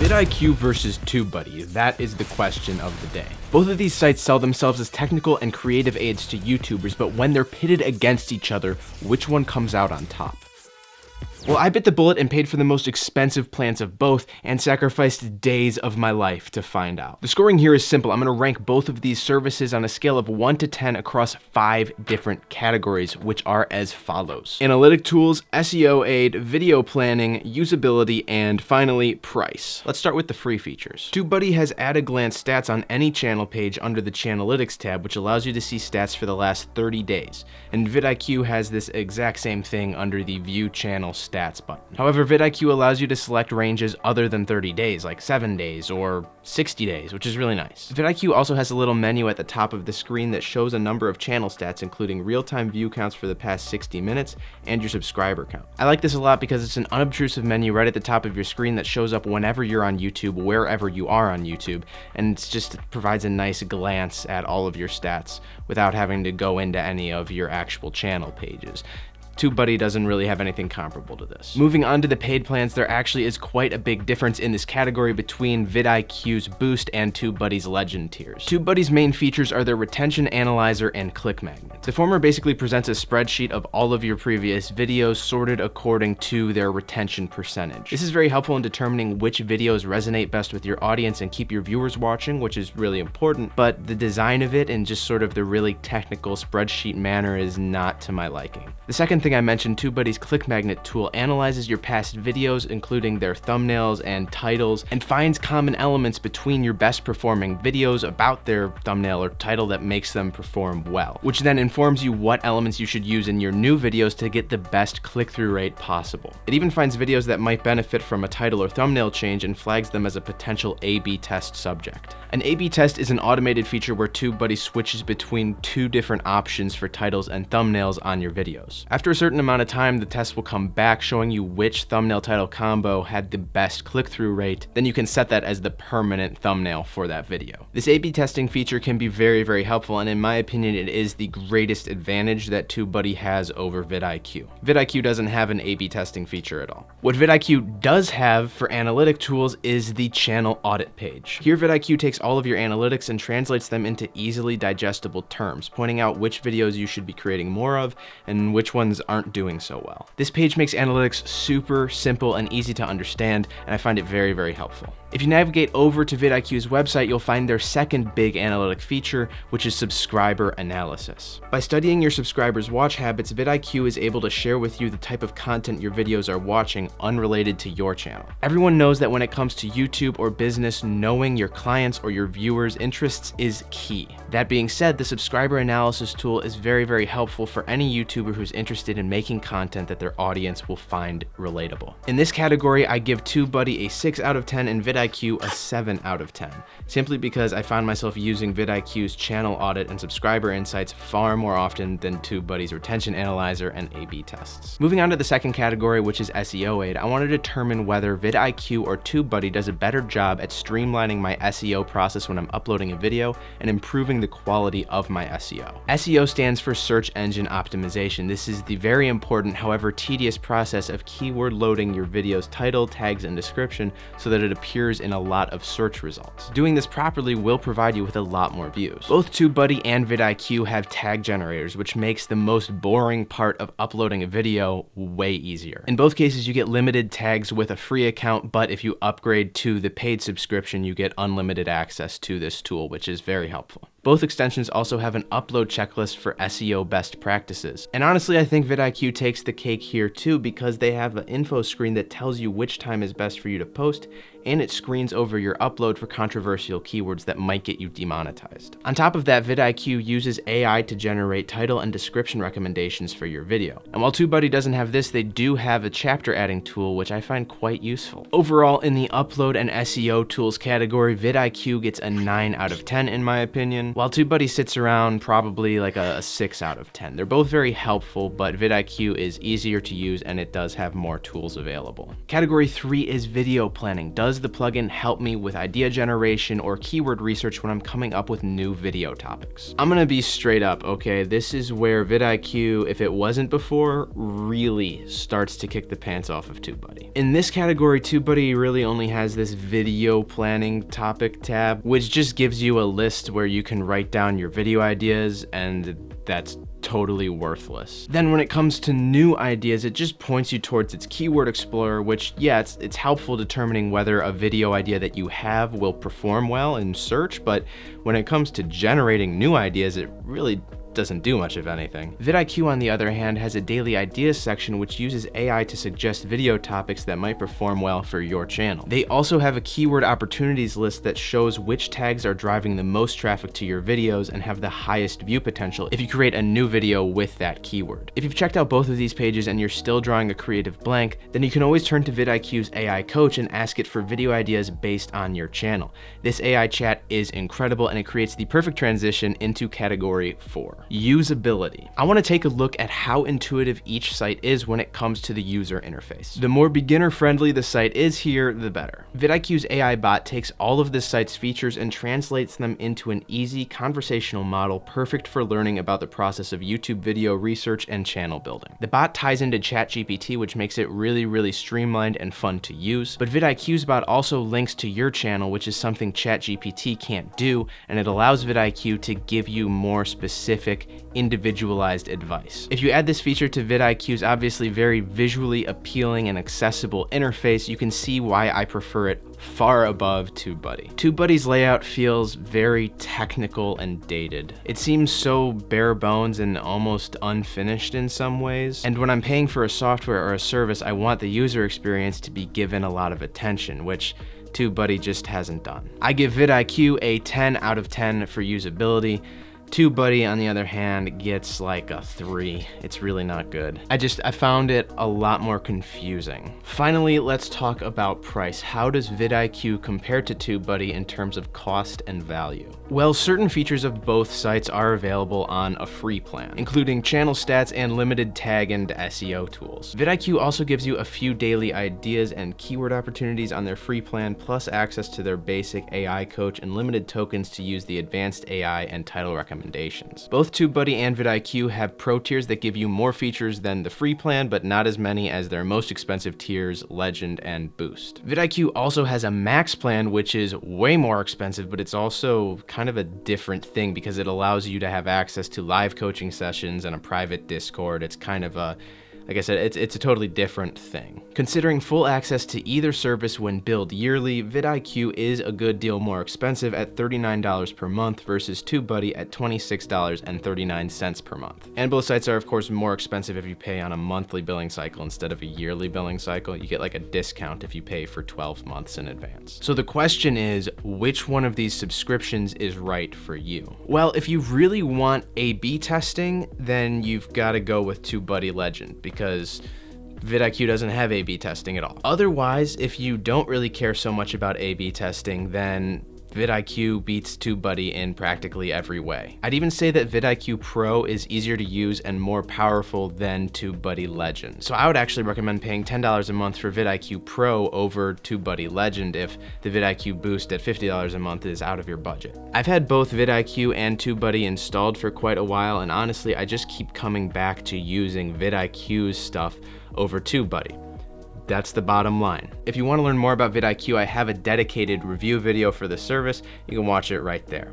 VidIQ versus Tubebuddy, that is the question of the day. Both of these sites sell themselves as technical and creative aids to YouTubers, but when they're pitted against each other, which one comes out on top? Well, I bit the bullet and paid for the most expensive plans of both and sacrificed days of my life to find out. The scoring here is simple. I'm going to rank both of these services on a scale of 1 to 10 across 5 different categories, which are as follows: analytic tools, SEO aid, video planning, usability, and finally, price. Let's start with the free features. Tubebuddy has at-a-glance stats on any channel page under the Channelytics tab, which allows you to see stats for the last 30 days. And VidIQ has this exact same thing under the View Channel Stats button. However, VidIQ allows you to select ranges other than 30 days, like 7 days or 60 days, which is really nice. VidIQ also has a little menu at the top of the screen that shows a number of channel stats, including real-time view counts for the past 60 minutes and your subscriber count. I like this a lot because it's an unobtrusive menu right at the top of your screen that shows up whenever you're on YouTube, wherever you are on YouTube, and it just provides a nice glance at all of your stats without having to go into any of your actual channel pages. Tubebuddy doesn't really have anything comparable to this. Moving on to the paid plans, there actually is quite a big difference in this category between vidIQ's Boost and Tubebuddy's Legend tiers. Tubebuddy's main features are their retention analyzer and click magnet. The former basically presents a spreadsheet of all of your previous videos sorted according to their retention percentage. This is very helpful in determining which videos resonate best with your audience and keep your viewers watching, which is really important, but the design of it and just sort of the really technical spreadsheet manner is not to my liking. The second thing I mentioned, Tubebuddy's click magnet tool analyzes your past videos, including their thumbnails and titles, and finds common elements between your best performing videos about their thumbnail or title that makes them perform well, which then informs you what elements you should use in your new videos to get the best click-through rate possible. It even finds videos that might benefit from a title or thumbnail change and flags them as a potential A/B test subject. An A/B test is an automated feature where Tubebuddy switches between 2 different options for titles and thumbnails on your videos. After a certain amount of time, the test will come back showing you which thumbnail title combo had the best click-through rate. Then you can set that as the permanent thumbnail for that video. This A/B testing feature can be very, very helpful, and in my opinion, it is the greatest advantage that Tubebuddy has over vidIQ. vidIQ doesn't have an A/B testing feature at all. What vidIQ does have for analytic tools is the channel audit page. Here, vidIQ takes all of your analytics and translates them into easily digestible terms, pointing out which videos you should be creating more of and which ones aren't doing so well. This page makes analytics super simple and easy to understand, and I find it very, very helpful. If you navigate over to vidIQ's website, you'll find their second big analytic feature, which is subscriber analysis. By studying your subscribers' watch habits, vidIQ is able to share with you the type of content your videos are watching unrelated to your channel. Everyone knows that when it comes to YouTube or business, knowing your clients or your viewers' interests is key. That being said, the subscriber analysis tool is very, very helpful for any YouTuber who's interested in making content that their audience will find relatable. In this category, I give Tubebuddy a 6 out of 10 and vidIQ a 7 out of 10, simply because I found myself using vidIQ's channel audit and subscriber insights far more often than Tubebuddy's retention analyzer and A/B tests. Moving on to the second category, which is SEO Aid, I want to determine whether vidIQ or Tubebuddy does a better job at streamlining my SEO process when I'm uploading a video and improving the quality of my SEO. SEO stands for search engine optimization. This is the very important, however tedious process of keyword loading your video's title, tags, and description so that it appears in a lot of search results. Doing this properly will provide you with a lot more views. Both Tubebuddy and vidIQ have tag generators, which makes the most boring part of uploading a video way easier. In both cases, you get limited tags with a free account, but if you upgrade to the paid subscription, you get unlimited access to this tool, which is very helpful. Both extensions also have an upload checklist for SEO best practices. And honestly, I think vidIQ takes the cake here too, because they have an info screen that tells you which time is best for you to post, and it screens over your upload for controversial keywords that might get you demonetized. On top of that, vidIQ uses AI to generate title and description recommendations for your video. And while Tubebuddy doesn't have this, they do have a chapter adding tool, which I find quite useful. Overall, in the upload and SEO tools category, vidIQ gets a 9 out of 10 in my opinion. rating, while TubeBuddy sits around probably like a 6 out of 10. They're both very helpful, but VidIQ is easier to use and it does have more tools available. Category 3 is video planning. Does the plugin help me with idea generation or keyword research when I'm coming up with new video topics? I'm gonna be straight up, okay? This is where VidIQ, if it wasn't before, really starts to kick the pants off of TubeBuddy. In this category, TubeBuddy really only has this video planning topic tab, which just gives you a list where you can write down your video ideas, and that's totally worthless. Then when it comes to new ideas, it just points you towards its keyword explorer, which, yeah, it's helpful determining whether a video idea that you have will perform well in search, but when it comes to generating new ideas, it really doesn't do much of anything. VidIQ, on the other hand, has a daily ideas section which uses AI to suggest video topics that might perform well for your channel. They also have a keyword opportunities list that shows which tags are driving the most traffic to your videos and have the highest view potential if you create a new video with that keyword. If you've checked out both of these pages and you're still drawing a creative blank, then you can always turn to VidIQ's AI coach and ask it for video ideas based on your channel. This AI chat is incredible and it creates the perfect transition into category 4. Usability. I want to take a look at how intuitive each site is when it comes to the user interface. The more beginner-friendly the site is here, the better. VidIQ's AI bot takes all of this site's features and translates them into an easy conversational model perfect for learning about the process of YouTube video research and channel building. The bot ties into ChatGPT, which makes it really streamlined and fun to use, but VidIQ's bot also links to your channel, which is something ChatGPT can't do, and it allows VidIQ to give you more specific, individualized advice. If you add this feature to VidIQ's obviously very visually appealing and accessible interface, you can see why I prefer it far above TubeBuddy. TubeBuddy's layout feels very technical and dated. It seems so bare bones and almost unfinished in some ways. And when I'm paying for a software or a service, I want the user experience to be given a lot of attention, which TubeBuddy just hasn't done. I give VidIQ a 10 out of 10 for usability. TubeBuddy, on the other hand, gets like a 3. It's really not good. I found it a lot more confusing. Finally, let's talk about price. How does VidIQ compare to TubeBuddy in terms of cost and value? Well, certain features of both sites are available on a free plan, including channel stats and limited tag and SEO tools. VidIQ also gives you a few daily ideas and keyword opportunities on their free plan, plus access to their basic AI coach and limited tokens to use the advanced AI and title recommendations. Both TubeBuddy and VidIQ have pro tiers that give you more features than the free plan, but not as many as their most expensive tiers, Legend and Boost. VidIQ also has a max plan, which is way more expensive, but it's also kind of a different thing because it allows you to have access to live coaching sessions and a private Discord. It's kind of a, like I said, it's a totally different thing. Considering full access to either service when billed yearly, VidIQ is a good deal more expensive at $39 per month versus TubeBuddy at $26.39 per month. And both sites are, of course, more expensive if you pay on a monthly billing cycle instead of a yearly billing cycle. You get like a discount if you pay for 12 months in advance. So the question is, which one of these subscriptions is right for you? Well, if you really want A/B testing, then you've got to go with TubeBuddy Legend, because VidIQ doesn't have A/B testing at all. Otherwise, if you don't really care so much about A/B testing, then VidIQ beats TubeBuddy in practically every way. I'd even say that VidIQ Pro is easier to use and more powerful than TubeBuddy Legend. So I would actually recommend paying $10 a month for VidIQ Pro over TubeBuddy Legend if the VidIQ Boost at $50 a month is out of your budget. I've had both VidIQ and TubeBuddy installed for quite a while, and honestly, I just keep coming back to using VidIQ's stuff over TubeBuddy. That's the bottom line. If you want to learn more about VidIQ, I have a dedicated review video for the service. You can watch it right there.